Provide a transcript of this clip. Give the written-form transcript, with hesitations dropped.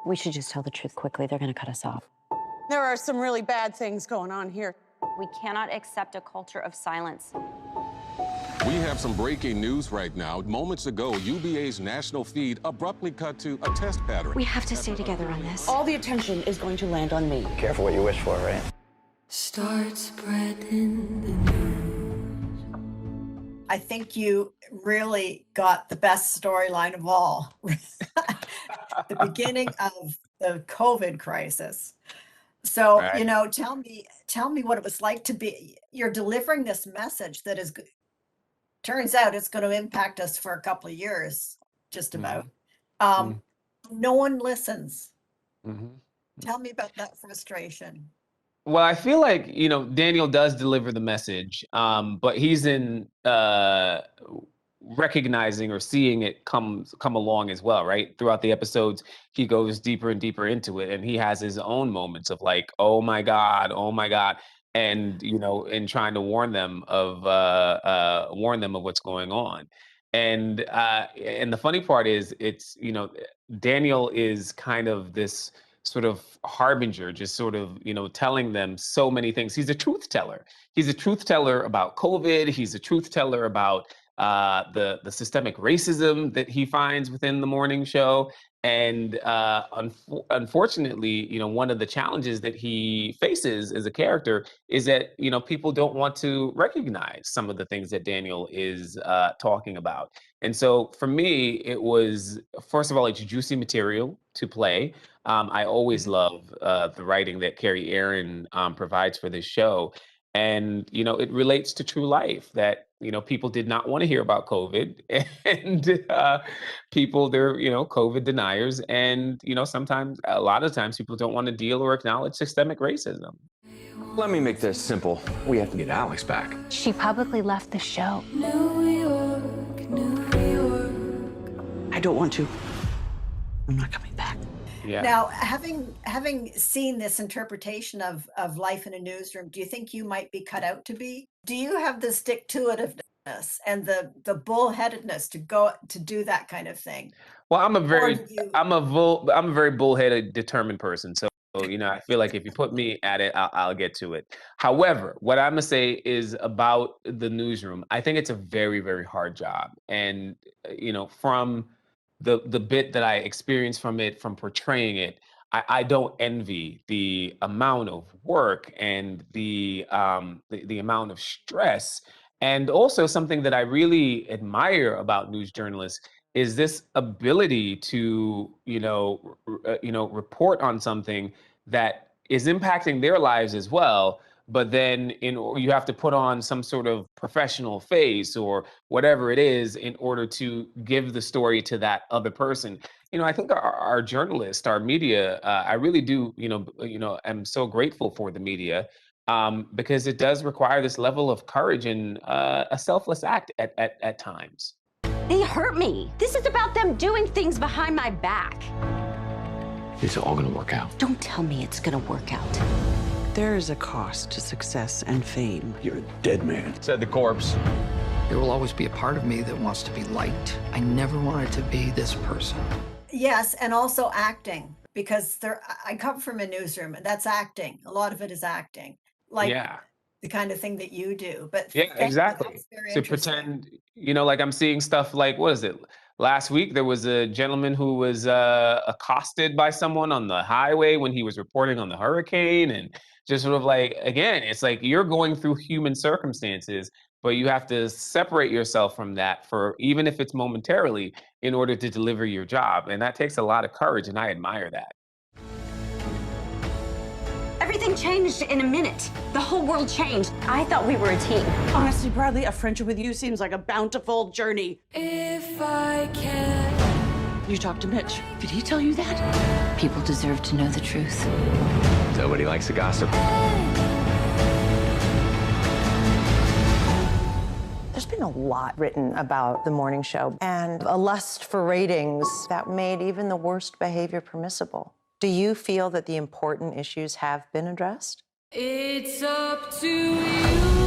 We should just tell the truth quickly. They're going to cut us off. There are some really bad things going on here. We cannot accept a culture of silence. We have some breaking news right now. Moments ago, UBA's national feed abruptly cut to a test pattern. We have to stay together on this. All the attention is going to land on me. Careful what you wish for, right? Start spreading the news. I think you really got the best storyline of all. The beginning of the COVID crisis. So, Right. you know, tell me what it was like to be, you're delivering this message that is, turns out it's going to impact us for a couple of years, just about. No one listens. Tell me about that frustration. Well, I feel like, you know, Daniel does deliver the message, but he's in recognizing or seeing it come along as well, right? Throughout the episodes, he goes deeper and deeper into it, and he has his own moments of like, oh my God, and you know, and trying to warn them of what's going on. And the funny part is, it's, you know, Daniel is kind of this sort of harbinger, just sort of, you know, telling them so many things. He's a truth teller. He's a truth teller about COVID. He's a truth teller about the systemic racism that he finds within the morning show. And unfortunately, you know, one of the challenges that he faces as a character is that, you know, people don't want to recognize some of the things that Daniel is talking about. And so for me, it was, first of all, it's juicy material to play. I always love the writing that Carrie Aaron provides for this show. And, you know, it relates to true life that, you know, people did not want to hear about COVID, and people, they're, you know, COVID deniers. And, you know, sometimes, a lot of times, people don't want to deal or acknowledge systemic racism. Let me make this simple. We have to get Alex back. She publicly left the show. New York, New York. I don't want to. I'm not coming back. Yeah. Now, having seen this interpretation of life in a newsroom, do you think you might be cut out to be? Do you have the stick-to-itiveness and the bullheadedness to do that kind of thing? Well, I'm a very you- very bullheaded, determined person. So, you know, I feel like if you put me at it, I'll get to it. However, what I'm gonna say is about the newsroom, I think it's a very, very hard job. And, you know, from the bit that I experienced from it, from portraying it, I don't envy the amount of work and the amount of stress. And also something that I really admire about news journalists is this ability to, you know, report on something that is impacting their lives as well. But then you have to put on some sort of professional face or whatever it is in order to give the story to that other person. You know, I think our journalists, our media, I really do, I'm so grateful for the media because it does require this level of courage and a selfless act at times. They hurt me. This is about them doing things behind my back. It's all gonna work out. Don't tell me it's gonna work out. There is a cost to success and fame. You're a dead man, said the corpse. There will always be a part of me that wants to be liked. I never wanted to be this person. Yes, and also acting, because I come from a newsroom, and that's acting. A lot of it is acting, like Yeah. the kind of thing that you do. But Yeah, thank you, exactly. that's very To interesting. pretend, like I'm seeing stuff like, what is it? Last week, there was a gentleman who was accosted by someone on the highway when he was reporting on the hurricane. And just sort of like, again, it's like you're going through human circumstances, but you have to separate yourself from that for, even if it's momentarily, in order to deliver your job. And that takes a lot of courage, and I admire that. Everything changed in a minute. The whole world changed. I thought we were a team. Honestly, Bradley, a friendship with you seems like a bountiful journey. If I can. You talked to Mitch. Did he tell you that? People deserve to know the truth. Nobody likes to gossip. There's been a lot written about the morning show and a lust for ratings that made even the worst behavior permissible. Do you feel that the important issues have been addressed? It's up to you.